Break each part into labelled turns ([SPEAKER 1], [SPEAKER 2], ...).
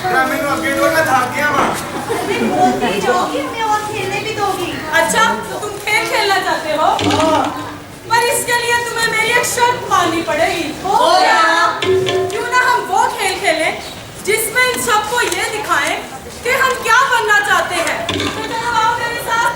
[SPEAKER 1] ग्रामीण में अकेले मैं भाग गया वहाँ।
[SPEAKER 2] बोलती जाओगी हमें और खेलने भी दोगी।
[SPEAKER 3] अच्छा तो तुम खेल खेलना चाहते हो? पर इसके लिए तुम्हें मेरी एक शर्त माननी पड़ेगी। क्यों ना हम वो खेल खेलें जिसमें इन सबको ये दिखाएं कि हम क्या बनना चाहते हैं। तो चलो आओ मेरे साथ।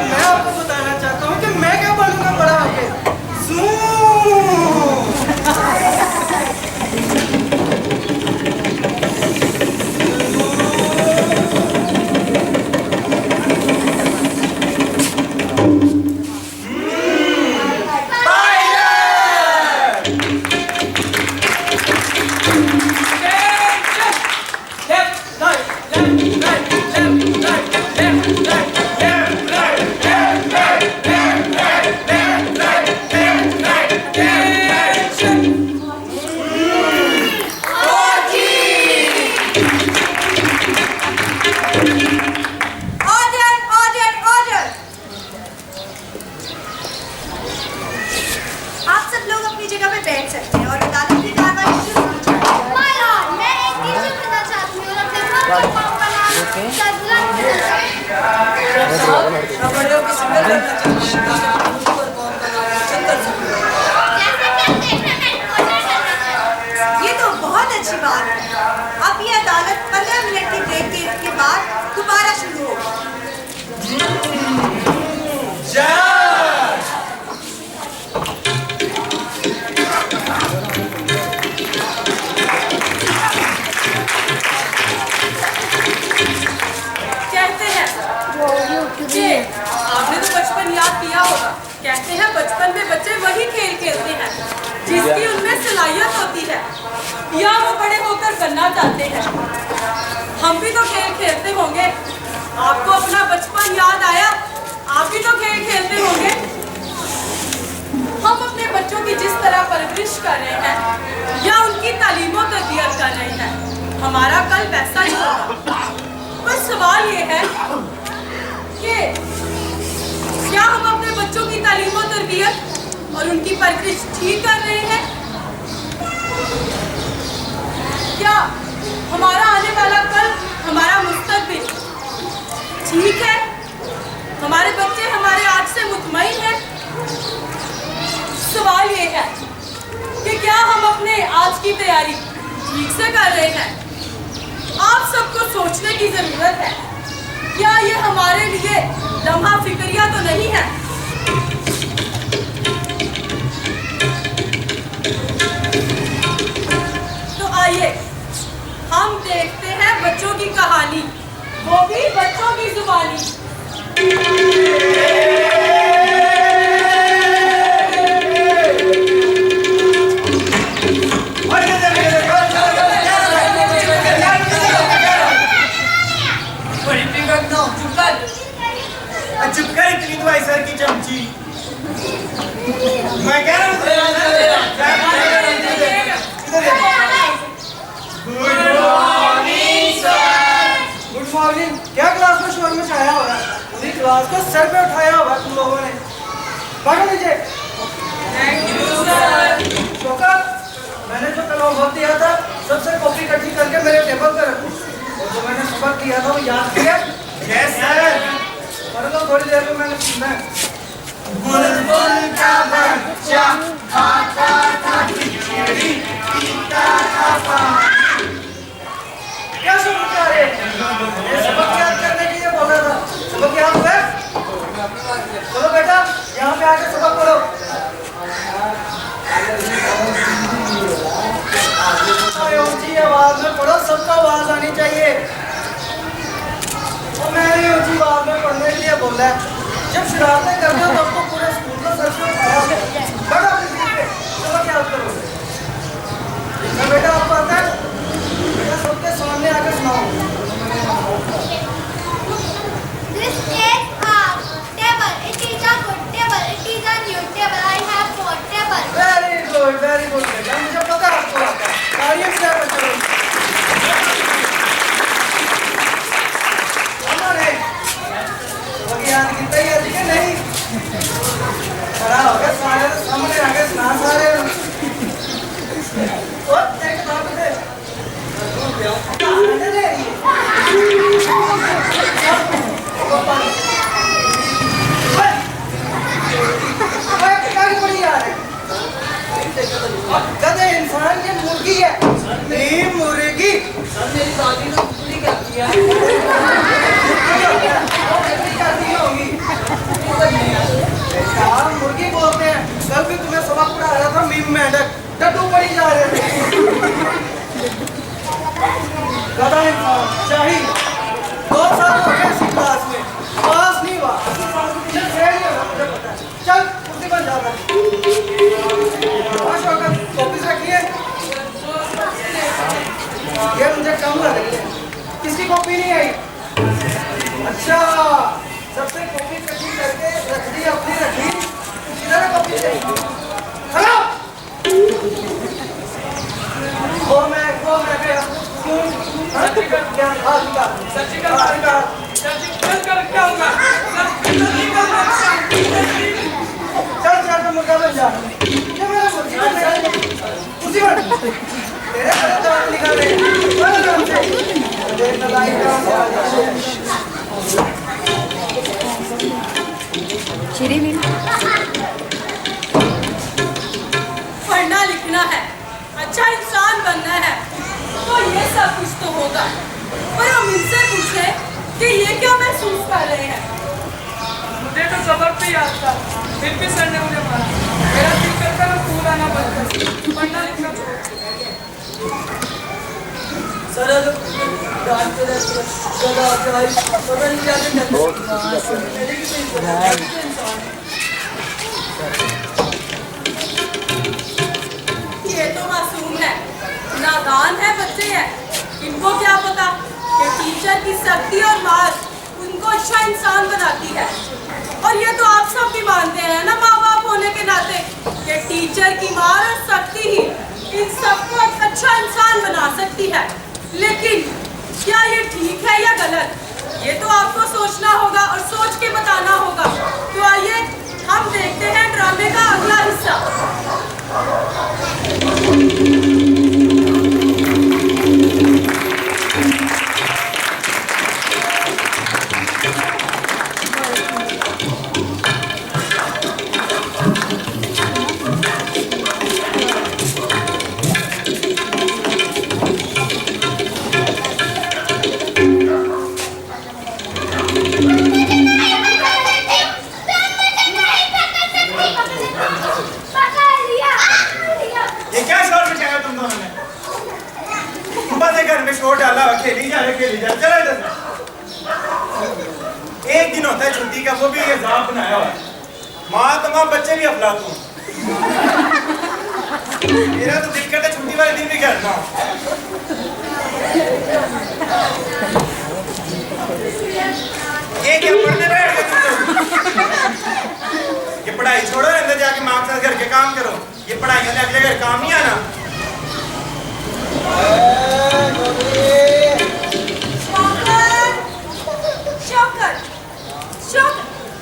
[SPEAKER 4] मैं आपको बताना चाहता हूँ कि मैं क्या बनूंगा बड़ा होके।
[SPEAKER 2] ये तो बहुत अच्छी बात है। अब ये अदालत 15 मिनट की ब्रेक के बाद दोबारा शुरू होगी।
[SPEAKER 3] कहते हैं कि आपने तो बचपन याद किया होगा। कहते हैं बचपन में बच्चे वही खेल खेलते हैं जिसकी उनमें सलाहियत होती है या वो बड़े होकर करना चाहते हैं। हम भी तो खेल खेलते होंगे। आपको अपना बचपन याद आया? आप भी तो खेल खेलते होंगे। हम अपने बच्चों की जिस तरह परवरिश कर रहे हैं या उनकी तालीम और तरबियत कर रहे हैं, हमारा कल वैसा ही होगा। बस सवाल ये है कि क्या हम अपने बच्चों की तालीम और तरबियत और उनकी परवरिश ठीक कर रहे हैं? क्या हमारा आने वाला कल, हमारा मुस्तकबिल ठीक है? हमारे बच्चे हमारे आज से मुतमईन हैं? सवाल ये है कि क्या हम अपने आज की तैयारी ठीक से कर रहे हैं? आप सबको सोचने की जरूरत है। क्या ये हमारे लिए लम्हा फिक्रिया तो नहीं है? तो आइए हम देखते हैं बच्चों की कहानी, वो भी बच्चों की जुबानी।
[SPEAKER 1] चुप कर इतनी तो ऐसा की चमची। मैं कह रहा हूँ
[SPEAKER 4] गुड मॉर्निंग। क्या क्लास में शोर मचाया होगा? पूरी क्लास को सर पे उठाया होगा तुम लोगों ने। बैठो नीचे। शौकत, मैंने जो कल होमवर्क दिया था सबसे कॉपी इकट्ठी करके मेरे टेबल पर रखो। और जो मैंने सबक दिया था वो याद किया?
[SPEAKER 1] Yes sir.
[SPEAKER 4] पढ़ लो, थोड़ी देर में मैंने सुनना है।
[SPEAKER 1] बुलबुल का बच्चा खाता था खिचड़ी, पीता था पानी।
[SPEAKER 4] क्या सब बता रहे? ये सबक याद करने के लिए बोला था। सबक याद हुआ? चलो बेटा यहाँ पे आके सबक पढ़ो। ऊंची आवाज में पढ़ो, सबको आवाज आनी चाहिए। और मैंने ऊंची आवाज में पढ़ने के लिए बोला है। जब शरारतें करते हो तब तो पूरे स्कूल को सर पे उठाया। बैठो अपनी सीट पे, सबक याद करो। बेटा आपको आता है? गधा इंसान शाही 2 साल हो गए इसी क्लास में पास नहीं हुआ मुझे फेल नहीं हुआ मुझे पता है चल कुर्सी पर जा कर कॉपी रखिए ये मुझे कम लग रही है किसकी कॉपी नहीं आई अच्छा सबसे कॉपी कटी करके रख दी अपनी रखी किधर है कॉपी चाहिए हेलो वो मैं क्या चल मुर्गा बन जा ये मेरा मुर्गा उसी पर तेरे दांत निकाले बड़ा नाम से देख लाई काम से
[SPEAKER 3] पढ़ना लिखना है, अच्छा इंसान बनना है, तो ये सब कुछ तो होगा। पर हम इनसे पूछे कि ये क्या महसूस कर रहे हैं।
[SPEAKER 5] मुझे तो सबक भी याद था, फिर भी सर ने मुझे मारा। मेरा दिल करता है स्कूल आना बंद कर, पढ़ना लिखना छोड़।
[SPEAKER 4] सर डांटते रहते सदा चाहे पता नहीं क्या करते
[SPEAKER 3] ये तो मासूम है, नादान है, बच्चे हैं। इनको क्या पता कि टीचर की सख्ती और मार उनको अच्छा इंसान बनाती है। और ये तो आप सब भी मानते हैं ना माँ बाप होने के नाते कि टीचर की मार और सख्ती ही इन सबको एक अच्छा इंसान बना सकती है। लेकिन क्या ये ठीक है या गलत, ये तो आपको सोचना होगा और सोच के बताना होगा। तो आइए हम देखते हैं ड्रामे का अगला हिस्सा।
[SPEAKER 1] एक दिन होता है छुट्टी का, वो भी एग्जाम बनाया हुआ है। माँ तमाम बच्चे भी अफलातून। मेरा तो दिल करता है छुट्टी वाले दिन भी करना। ये क्या पढ़ने बैठ गए तुम लोग? ये पढ़ाई छोड़ो, अंदर जाके माँ के साथ घर के काम करो। ये पढ़ाई होने अगले घर काम नहीं आना।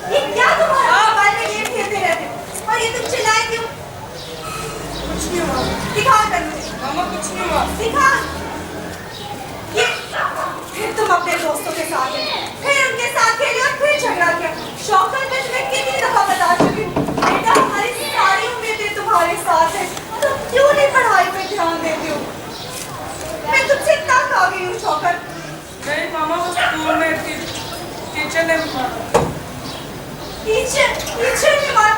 [SPEAKER 2] ये क्या तुम्हारा मोबाइल में गेम खेलते रहते हो? और ये तुम चिल्लाए क्यों?
[SPEAKER 5] कुछ नहीं हुआ
[SPEAKER 2] दिखा कर मुझे।
[SPEAKER 5] मामा, कुछ नहीं हुआ।
[SPEAKER 2] दिखा। ये फिर तुम अपने दोस्तों के साथ हैं, फिर उनके साथ खेले और फिर झगड़ा किया। शौकत मैं तुम्हें कितनी दफा बता चुकी हूँ, बेटा हमारी सारी उम्मीदें तुम्हारे साथ हैं, तुम क्यों नहीं पढ़ाई पे ध्यान देते हो? मैं तुमसे तंग आ गई हूँ शौकत।
[SPEAKER 5] नहीं मामा, वो स्कूल में टीचर ने मारा।
[SPEAKER 2] टीचर ने मारा?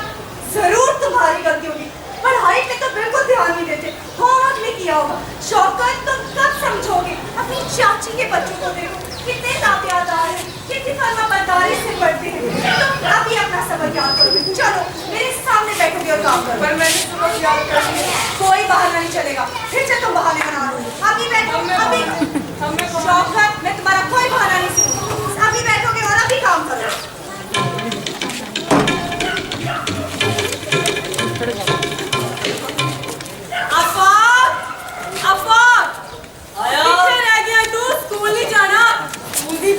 [SPEAKER 2] जरूर तुम्हारी गलती होगी, पढ़ाई में तो बिल्कुल ध्यान नहीं देते, होमवर्क नहीं किया होगा। शौकत तुम कब समझोगे? अपनी चाची के बच्चों को देखो, कितने ताबियादार हैं, कितनी फर्माबरदारी से पढ़ते हैं। तुम अभी अपना सबक याद करोगे। चलो मेरे सामने बैठोगे और काम करो।
[SPEAKER 5] पर मैंने सबक याद कर लिया।
[SPEAKER 2] कोई बहाना नहीं चलेगा, फिर से तुम बहाने बना रहे हो। अभी बैठो, अभी। शौकत मैं तुम्हारा कोई बहाना नहीं सुनूंगी, अभी बैठोगे और अभी काम करो।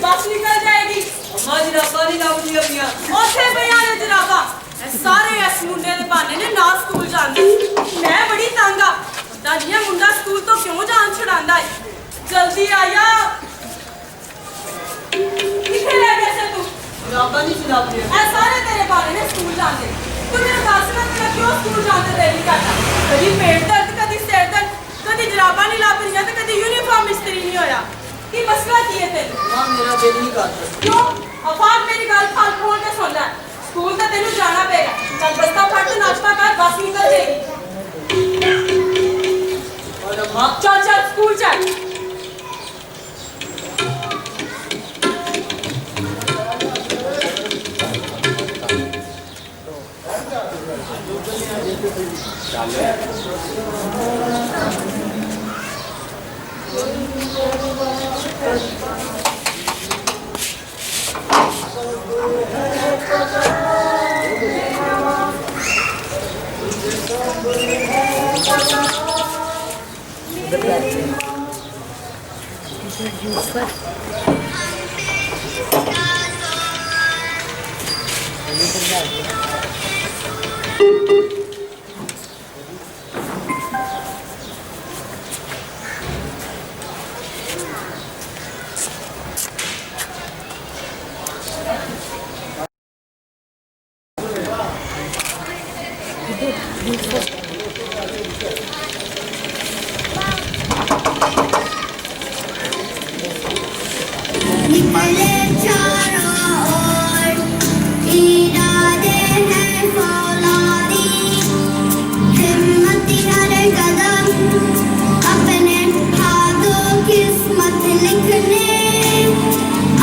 [SPEAKER 3] बस निकल जाएगी।
[SPEAKER 4] अम्मा जराबा नहीं लाऊंगी अम्मिया।
[SPEAKER 3] ओथे पिया ने जराबा। सारे इस मुंडे दे बहाने ने ना स्कूल जांदे। मैं बड़ी तंग आ। दादिया मुंडा स्कूल तो क्यों जान छुड़ांदा है? जल्दी आया। किथे रह गया से तू?
[SPEAKER 4] जराबा नहीं सिलाती है।
[SPEAKER 3] ए सारे तेरे बहाने ने स्कूल जांदे। तू मेरे दस ना क्यों स्कूल जांदे देरी करता? कदी पेट दर्द, कदी सिर दर्द, कदी जराबा नहीं ला पईयां ते कदी यूनिफॉर्म इस्त्री नहीं होया। की मसला की है तेरे?
[SPEAKER 4] मां मेरा दिल नहीं करता।
[SPEAKER 3] क्यों? अफाक मेरी गल खाल खोल के सुन ले। स्कूल तो तेनू जाना पेगा। चल बस्ता फट के नाश्ता कर, बस निकल जाएगी।
[SPEAKER 4] और अम्मा
[SPEAKER 3] चल चल स्कूल चल।
[SPEAKER 6] निकले चारों ओर इरादे हैं फौलादी, हिम्मत हर कदम अपने हाथों किस्मत लिखने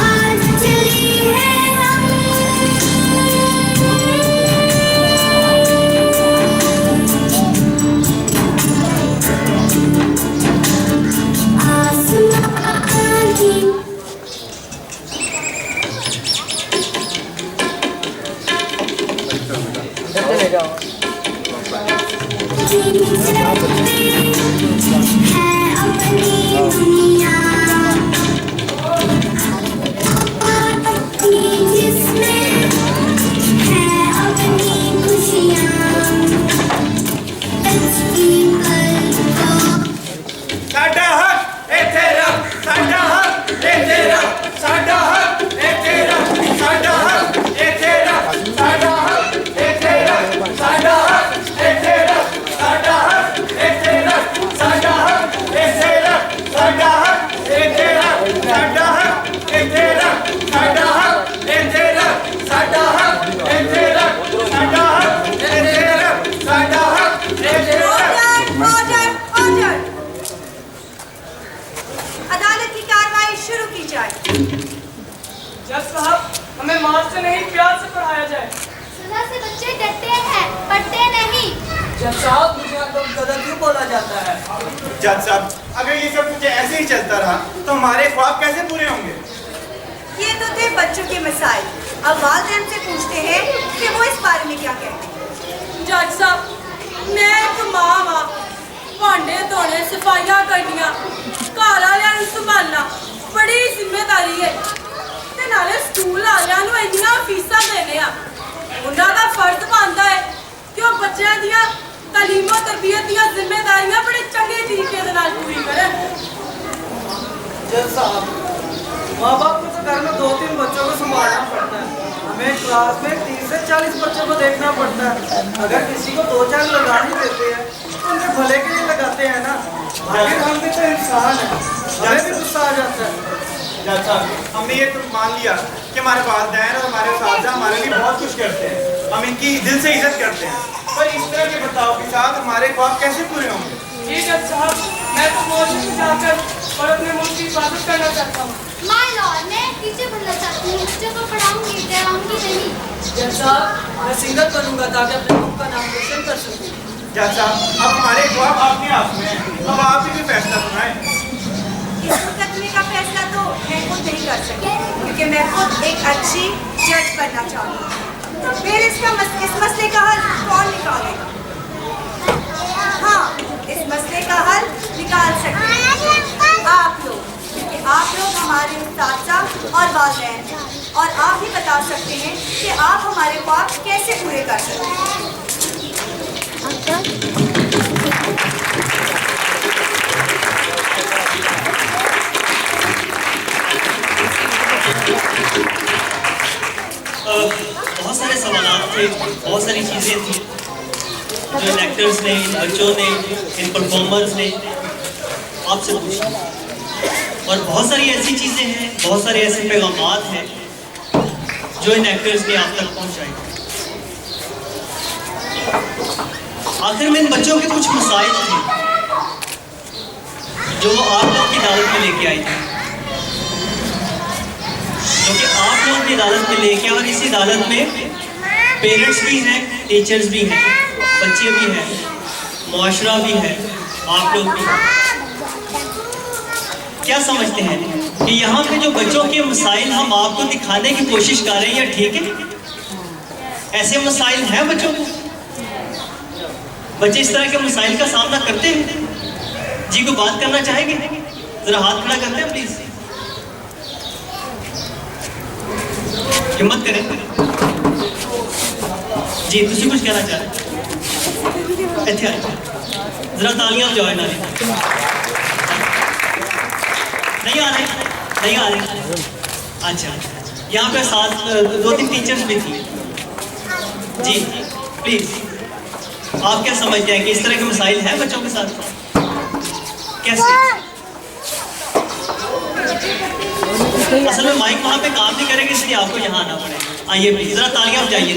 [SPEAKER 6] आज चली है हम। आसमान की है अपनी दुनिया अपनी, जिसमें है अपनी खुशियाँ बचती पल को।
[SPEAKER 1] साडा हक ए तेरा, साडा हक ए तेरा, साडा हक ए तेरा, साडा हक ए तेरा, साडा हक ए तेरा, साडा हक ए तेरा, साडा हक ए तेरा, साडा हक ए तेरा, साडा हक ए तेरा, साडा हक ए तेरा, साडा हक ए तेरा, साडा हक ए तेरा, साडा हक ए तेरा, साडा हक ए तेरा।
[SPEAKER 2] Order, order. अदालत की कार्रवाई शुरू की जाए।
[SPEAKER 5] जज साहब, हमें मार से नहीं प्यार से पढ़ाया जाए।
[SPEAKER 6] सजा से बच्चे डरते हैं, पढ़ते नहीं।
[SPEAKER 4] जज साहब, मुझे एकदम गलत क्यों बोला जाता है?
[SPEAKER 1] जज साहब, अगर ये सब कुछ ऐसे ही चलता रहा तो हमारे ख्वाब कैसे पूरे होंगे?
[SPEAKER 2] ये तो थे बच्चों के मसाइल। अब वालिदैन से पूछते हैं कि वो इस बारे में क्या कहते हैं।
[SPEAKER 3] जज साहब, मैं एक मां वा, भांडे धोने, सफाइयां करनियां, घर वालियां नूं संभालना बड़ी जिम्मेदारी है ते नाले स्कूल वालियां नूं इन्नियां फीसां देने आ। उन्हां दा फर्ज बनदा है कि वो बच्चों दियां तालीमो तरबियत दियां जिम्मेदारियां बड़े चंगे तरीके दे नाल पूरी करन।
[SPEAKER 4] जज साहब, माँ बाप को तो घर में 2-3 बच्चों को संभालना पड़ता है। हमें क्लास में 30 से 40 बच्चों को देखना पड़ता है। अगर किसी को 2-4 लगा ही देते हैं तो उनके भले के लिए लगाते हैं ना। आखिर हम भी तो इंसान हैं, हमें भी गुस्सा आ जाता है।
[SPEAKER 1] जज साहब, हमने ये तो मान लिया कि हमारे वालिदैन और हमारे उस्ताद हमारे लिए बहुत कुछ करते हैं, हम इनकी दिल से इज्जत करते हैं, पर इस तरह के बर्ताव के साथ हमारे ख्वाब कैसे पूरे होंगे?
[SPEAKER 5] जी जज साहब, मैं तो मौज में जाकर और अपने मुल्क की हिफाजत करना चाहता हूँ।
[SPEAKER 6] माय लॉर्ड, मैं टीचर बनना चाहती हूँ, बच्चों को पढ़ाऊंगी, डराऊंगी नहीं।
[SPEAKER 4] जज साहब, मैं सिंगर बनूंगा ताकि अपने मुल्क का नाम रोशन कर सकूं।
[SPEAKER 1] जज साहब, अब हमारे ख्वाब आपके हाथ में हैं, अब आप ही कोई फैसला सुनाएं।
[SPEAKER 2] इस मुकदमे का फैसला तो मैं खुद नहीं कर सकती, क्योंकि मैं खुद एक अच्छी जज बनना चाहती हूँ। फिर इस मसले का हल कौन निकालेगा? हाँ, इस मसले का हल निकाल सकते हैं आप लोग, क्योंकि आप लोग हमारे उस्ताद और वालिदैन हैं, और आप ही बता सकते हैं कि आप हमारे ख्वाब कैसे पूरे कर सकते हैं।
[SPEAKER 7] बहुत सारे सवाल थे, बहुत सारी चीज़ें थी जो इन एक्टर्स ने, इन बच्चों ने, इन परफॉर्मर्स ने आपसे पूछी, और बहुत सारी ऐसी चीज़ें हैं, बहुत सारे ऐसे पैगामात हैं जो इन एक्टर्स ने आप तक पहुंचाए। आखिर में इन बच्चों के कुछ मसाइल थे जो वो आप लोग की अदालत में लेके आई थी, क्योंकि आप लोग की अदालत में लेके, और इसी अदालत में पेरेंट्स भी हैं, टीचर्स भी हैं, बच्चे भी हैं, मुआशरा भी है, आप लोग भी हैं। क्या समझते हैं कि यहाँ पे जो बच्चों के मसाइल हम आपको दिखाने की कोशिश कर रहे हैं, ये ठीक है? ऐसे मसाइल हैं बच्चों को? बच्चे इस तरह के मसाइल का सामना करते हैं? जी को बात करना चाहेंगे? जरा हाथ खड़ा करते हैं प्लीज, हिम्मत करें जी। तुम कुछ कहना चाह रहे? इत्थे आए, जरा तालियां बजाओ ना। नहीं आ रहे? नहीं आ रहे? अच्छा, यहाँ पे साथ 2-3 टीचर्स भी थी जी। प्लीज, आप क्या समझते हैं कि इस तरह के मसाइल हैं बच्चों के साथ? कैसे? असल में माइक वहाँ पे काम नहीं करेगा, इसलिए आपको यहाँ आना पड़ेगा। आइए प्लीज, जरा तालियां बजाइए।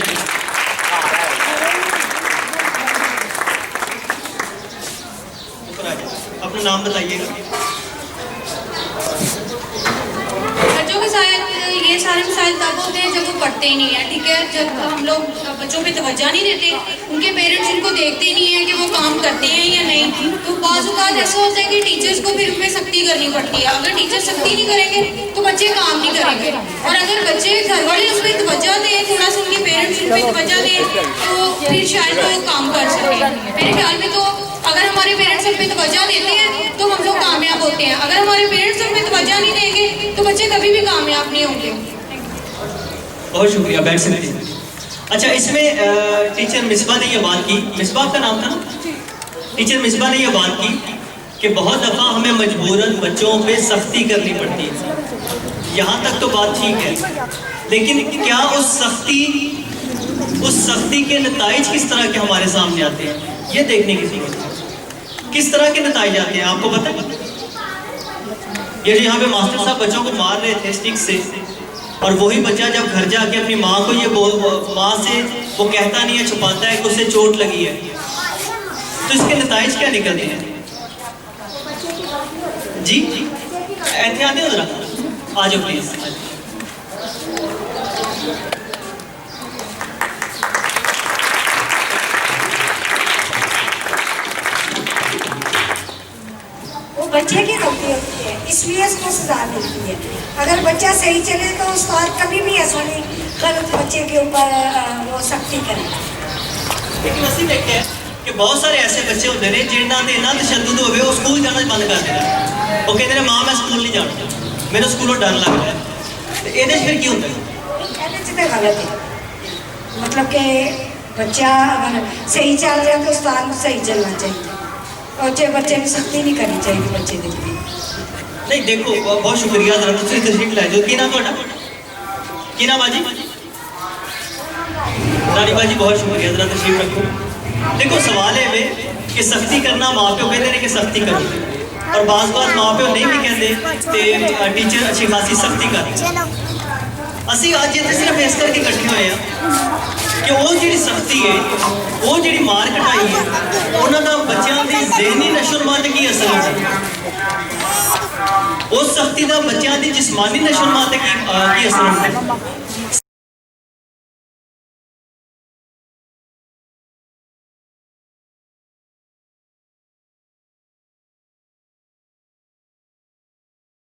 [SPEAKER 7] ऊपर आ जाइए, अपना नाम बताइएगा।
[SPEAKER 8] बच्चों के साथ ये सारे मसाइल तब होते हैं जब वो पढ़ते ही नहीं है, ठीक है। जब हम लोग बच्चों पे तवज्जो नहीं देते, उनके पेरेंट्स उनको देखते नहीं है कि वो काम करते हैं या नहीं, तो बाज़ औक़ात ऐसा होता है कि टीचर्स को फिर उनमें सख्ती करनी पड़ती है। अगर टीचर सख्ती नहीं करेंगे तो बच्चे काम नहीं करेंगे, और अगर बच्चे घर वाले उस पर तवज्जो दें, थोड़ा सा उनके पेरेंट्स उन पर तवज्जो दें, तो फिर शायद वो काम कर सकें। मेरे ख्याल में तो अगर हमारे पेरेंट्स हम पे तवज्जो देते हैं तो हम लोग कामयाब होते हैं। अगर हमारे पेरेंट्स हम पे तवज्जो नहीं देंगे तो बच्चे कभी भी कामयाब नहीं होंगे।
[SPEAKER 7] बहुत शुक्रिया, बैठ सकते हैं। अच्छा, इसमें टीचर मिसबा ने ये बात की, मिसबा का नाम था ना, टीचर मिसबा ने ये बात की कि बहुत दफ़ा हमें मजबूरन बच्चों पे सख्ती करनी पड़ती है। यहाँ तक तो बात ठीक है, लेकिन क्या उस सख्ती के नताइज किस तरह के हमारे सामने आते हैं, ये देखने की जरूरत है। किस तरह के नताइज आते हैं आपको पता है? ये जो यहाँ पे मास्टर साहब बच्चों को मार रहे थे स्टिक से, और वही बच्चा जब घर जाके अपनी माँ को ये माँ से वो कहता नहीं है, छुपाता है कि उसे चोट लगी है, तो इसके नताइज क्या निकलते हैं? जी ऐसे आते हो, जरा आ जाओ प्लीज।
[SPEAKER 9] बच्चे की गलती होती है, इसलिए उसको सजा मिलती है। अगर बच्चा सही चले तो उस्ताद कभी भी ऐसा नहीं गलत बच्चे के ऊपर वो सख्ती करे।
[SPEAKER 7] लेकिन असली देखते हैं कि बहुत सारे ऐसे बच्चे होते हैं जिन्होंने दे ना तशद्दुद होवे, वो स्कूल जाना बंद कर देते। वो कहते हैं माँ मैं स्कूल नहीं जाना, मेरे स्कूलों डर लग रहा है। तो ये फिर क्यों होता है?
[SPEAKER 9] ये गलत है। मतलब कि बच्चा अगर सही चल रहा है तो उस्ताद को सही चलना चाहिए, और जो बच्चे में सख्ती नहीं करनी चाहिए बच्चे के लिए।
[SPEAKER 7] नहीं देखो, बहुत शुक्रिया, जरा तुझे तशरीफ लाए जो की ना थोड़ा की ना बाजी रानी बाजी, बहुत शुक्रिया, जरा तशरीफ रखो। देखो सवाल है वे कि सख्ती करना, माँ प्यो कहते हैं कि सख्ती करो, और बाज़ बात माँ प्यो नहीं भी कहते, टीचर अच्छी खासी सख्ती कर। ਅਸੀਂ ਅੱਜ ਇੱਥੇ ਸਿਰਫ ਇਸ ਕਰਕੇ ਇਕੱਠੇ ਹੋਏ ਆ ਕਿ ਉਹ ਜਿਹੜੀ ਸਖਤੀ ਹੈ, ਉਹ ਜਿਹੜੀ ਮਾਰ ਕਟਾਈ ਹੈ, ਉਹਨਾਂ ਦਾ ਬੱਚਿਆਂ ਦੀ ਜ਼ਿਹਨੀ ਨਸ਼ੋਨੁਮਾ ਕੀ ਅਸਰ ਹੈ? ਉਸ ਸਖਤੀ ਦਾ ਬੱਚਿਆਂ ਦੀ ਜਿਸਮਾਨੀ ਨਸ਼ੋਨੁਮਾ ਕੀ ਅਸਰ ਹੁੰਦਾ ਹੈ?